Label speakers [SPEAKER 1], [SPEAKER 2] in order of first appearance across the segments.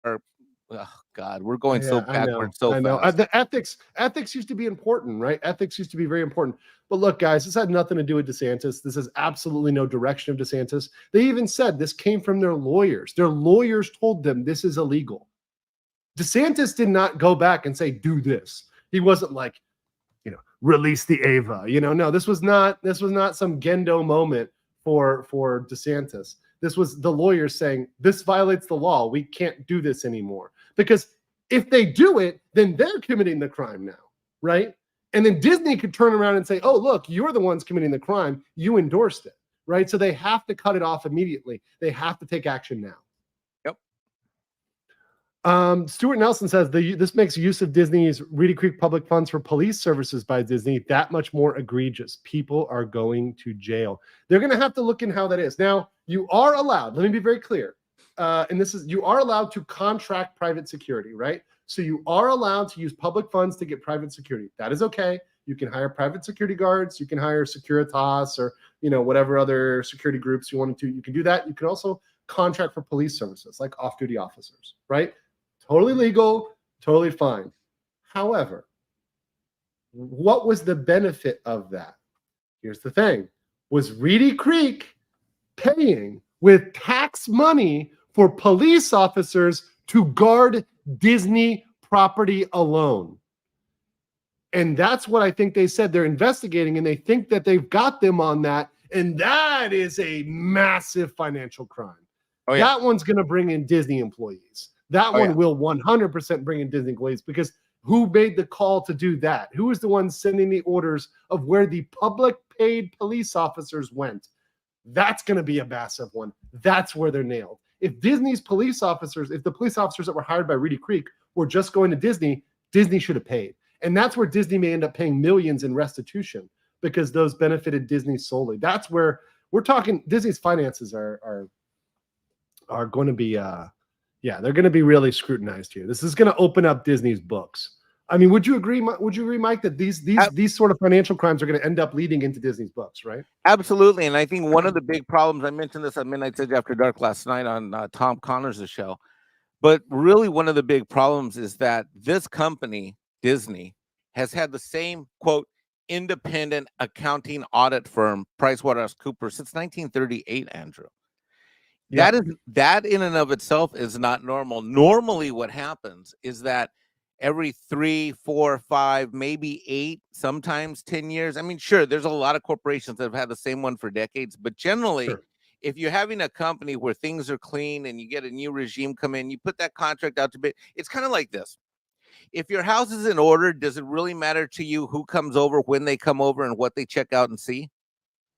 [SPEAKER 1] oh God, we're going so
[SPEAKER 2] Yeah, I know.
[SPEAKER 1] backwards so
[SPEAKER 2] I know.
[SPEAKER 1] fast.
[SPEAKER 2] The ethics used to be important, right? Ethics used to be very important. But look, guys, this had nothing to do with DeSantis. This is absolutely no direction of DeSantis. They even said this came from their lawyers. Their lawyers told them this is illegal. DeSantis did not go back and say, do this. He wasn't like, release the Ava. No, this was not some Gendo moment for DeSantis. This was the lawyers saying, this violates the law. We can't do this anymore. Because if they do it, then they're committing the crime now, right? And then Disney could turn around and say, oh, look, you're the ones committing the crime. You endorsed it, right? So they have to cut it off immediately. They have to take action now. Stuart Nelson says this makes use of Disney's Reedy Creek public funds for police services by Disney that much more egregious. People are going to jail. They're going to have to look in how that is. Now, you are allowed, let me be very clear. And you are allowed to contract private security, right? So you are allowed to use public funds to get private security. That is okay. You can hire private security guards. You can hire Securitas or, whatever other security groups you wanted to. You can do that. You can also contract for police services like off-duty officers, right? Totally legal, totally fine. However, what was the benefit of that? Here's the thing. Was Reedy Creek paying with tax money for police officers to guard Disney property alone? And that's what I think they said they're investigating, and they think that they've got them on that, and that is a massive financial crime. Oh, yeah. That one's going to bring in Disney employees. That one will 100% bring in Disney employees, because who made the call to do that? Who is the one sending the orders of where the public paid police officers went? That's going to be a massive one. That's where they're nailed. If Disney's police officers, if the police officers that were hired by Reedy Creek were just going to Disney, Disney should have paid. And that's where Disney may end up paying millions in restitution, because those benefited Disney solely. That's where we're talking. Disney's finances are going to be they're going to be really scrutinized here. This is going to open up Disney's books. I mean, would you agree, Mike, that these sort of financial crimes are going to end up leading into Disney's books, right?
[SPEAKER 1] Absolutely. And I think one of the big problems, I mentioned this on Midnight Edge After Dark last night on Tom Connors' show, but really one of the big problems is that this company, Disney, has had the same, quote, independent accounting audit firm, PricewaterhouseCoopers, since 1938, Andrew. Yeah. That in and of itself is not normal. Normally what happens is that every 3, 4, 5, maybe 8, sometimes 10 years. I mean, sure, there's a lot of corporations that have had the same one for decades, but generally, if you're having a company where things are clean and you get a new regime come in, you put that contract out to bid. It's kind of like this. If your house is in order, does it really matter to you who comes over, when they come over, and what they check out and see?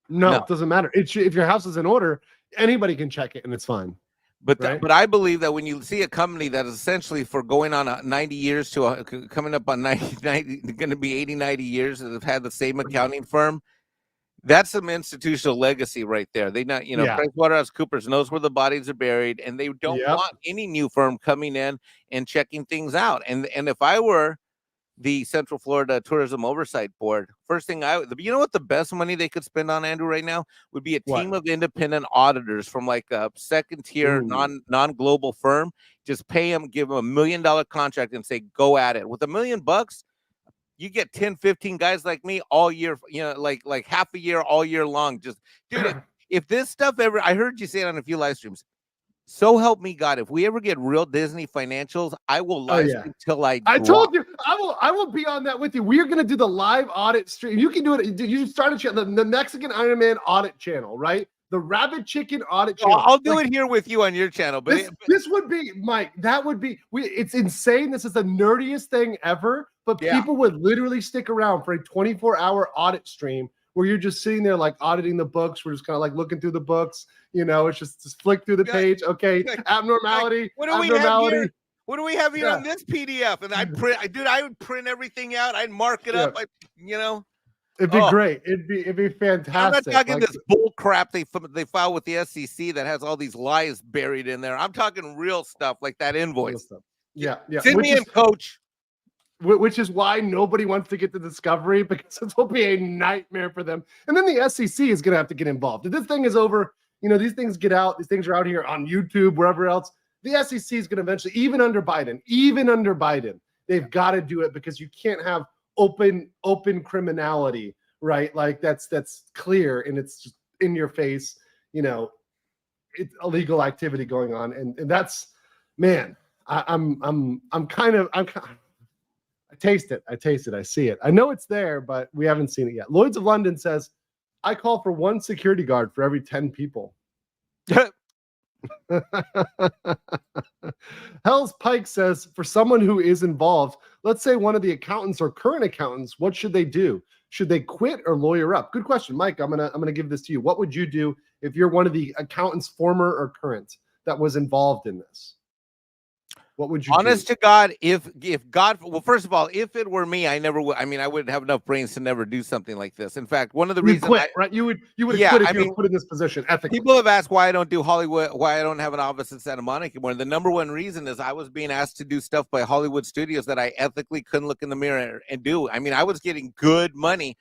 [SPEAKER 2] No, it doesn't matter. If your house is in order, anybody can check it and it's fine.
[SPEAKER 1] But but I believe that when you see a company that is essentially for going on 90 years to coming up on 90 going to be 80, 90 years that have had the same accounting firm, that's some institutional legacy right there. They not, PricewaterhouseCoopers knows where the bodies are buried, and they don't want any new firm coming in and checking things out. And if I were the Central Florida Tourism Oversight Board, first thing what the best money they could spend on, Andrew, right now would be a team of independent auditors from like a second tier non-global firm. Just pay them, give them $1 million contract and say, go at it. With $1 million, you get 10, 15 guys like me all year, like half a year, all year long. Just dude, if this stuff ever, I heard you say it on a few live streams. So help me God, if we ever get real Disney financials, I will live stream till I
[SPEAKER 2] told you, I will be on that with you. We are going to do the live audit stream. You can do it. You start a channel, the Mexican Iron Man audit channel, right? The Rabbit Chicken audit channel.
[SPEAKER 1] I'll do it here with you on your channel. But
[SPEAKER 2] this would be, Mike, that would be, it's insane. This is the nerdiest thing ever, but people would literally stick around for a 24-hour audit stream where you're just sitting there like auditing the books. We're just kind of like looking through the books. It's just flick through the page. Okay, abnormality.
[SPEAKER 1] What do we have here? What do we have here on this PDF? And I would print everything out. I'd mark it up.
[SPEAKER 2] It'd be great. It'd be fantastic.
[SPEAKER 1] I'm not talking this bull crap they file with the SEC that has all these lies buried in there. I'm talking real stuff like that invoice.
[SPEAKER 2] Yeah.
[SPEAKER 1] Send me in, coach.
[SPEAKER 2] Which is why nobody wants to get to Discovery, because it will be a nightmare for them. And then the SEC is going to have to get involved. If this thing is over, these things get out. These things are out here on YouTube, wherever else. The SEC is going to eventually, even under Biden, they've got to do it, because you can't have open criminality, right? Like that's clear and it's just in your face, you know, it's illegal activity going on, and that's, man, I taste it, I see it, I know it's there, but we haven't seen it yet. Lloyd's of London says, I call for 1 security guard for every 10 people. Hell's Pike says, for someone who is involved, let's say one of the accountants or current accountants, what should they do? Should they quit or lawyer up? Good question, Mike. I'm gonna give this to you. What would you do if you're one of the accountants, former or current, that was involved in this? What would you
[SPEAKER 1] Honest
[SPEAKER 2] do?
[SPEAKER 1] to God, if God, well, first of all, if it were me, I never would. I mean, I wouldn't have enough brains to never do something like this. In fact, one of the
[SPEAKER 2] You'd
[SPEAKER 1] reasons
[SPEAKER 2] quit, right? You would
[SPEAKER 1] yeah,
[SPEAKER 2] quit if
[SPEAKER 1] I
[SPEAKER 2] you
[SPEAKER 1] mean,
[SPEAKER 2] were put in this position ethically.
[SPEAKER 1] people have asked why I don't do Hollywood, why I don't have an office in Santa Monica anymore. The number one reason is I was being asked to do stuff by Hollywood studios that I ethically couldn't look in the mirror and do. I mean, I was getting good money,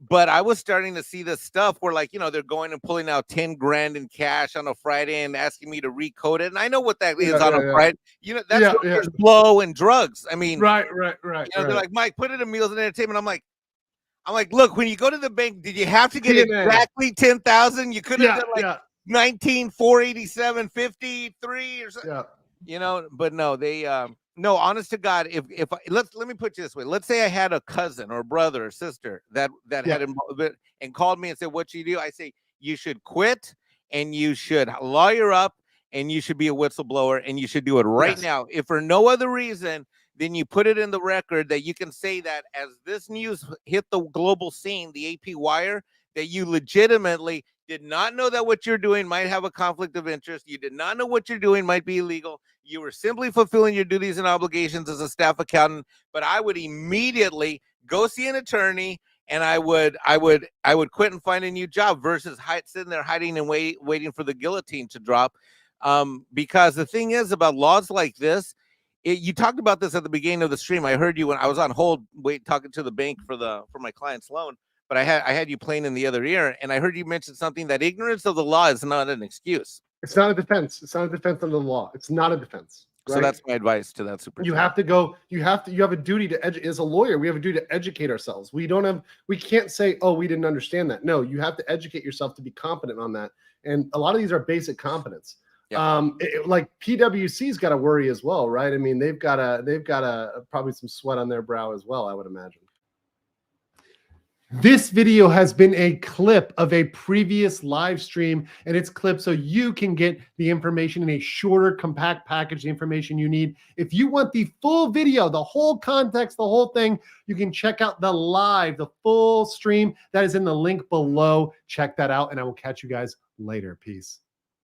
[SPEAKER 1] but I was starting to see this stuff where, like, you know, they're going and pulling out 10 grand in cash on a Friday and asking me to recode it. And I know what that is on a Friday. You know, that's what there's blow and drugs. I mean,
[SPEAKER 2] right.
[SPEAKER 1] You know, they're like, Mike, put it in meals and entertainment. I'm like, look, when you go to the bank, did you have to get exactly 10,000? You could have done like 19,487, 53 or something. You know, but no, they no, honest to God, if let me put you this way. Let's say I had a cousin or brother or sister that had involvement and called me and said, what you do? I say, you should quit and you should lawyer up and you should be a whistleblower and you should do it right now. If for no other reason, then you put it in the record that you can say that as this news hit the global scene, the AP wire, that you legitimately did not know that what you're doing might have a conflict of interest. You did not know what you're doing might be illegal. You were simply fulfilling your duties and obligations as a staff accountant. But I would immediately go see an attorney, and I would quit and find a new job versus sitting there hiding and waiting for the guillotine to drop. Because the thing is about laws like this, you talked about this at the beginning of the stream. I heard you when I was on hold, talking to the bank for my client's loan. But I had you playing in the other ear, and I heard you mention something that ignorance of the law is not an excuse.
[SPEAKER 2] It's not a defense. It's not a defense under the law. It's not a defense. Right?
[SPEAKER 1] So that's my advice to that super.
[SPEAKER 2] You have to go. You have a duty to educate. As a lawyer, we have a duty to educate ourselves. We can't say, oh, we didn't understand that. No, you have to educate yourself to be competent on that. And a lot of these are basic competence. Yeah. Like PwC's got to worry as well, right? I mean, they've got probably some sweat on their brow as well, I would imagine. This video has been a clip of a previous live stream, and it's clipped so you can get the information in a shorter, compact package, the information you need. If you want the full video, the whole context, the whole thing, you can check out the full stream that is in the link below. Check that out, and I will catch you guys later. Peace.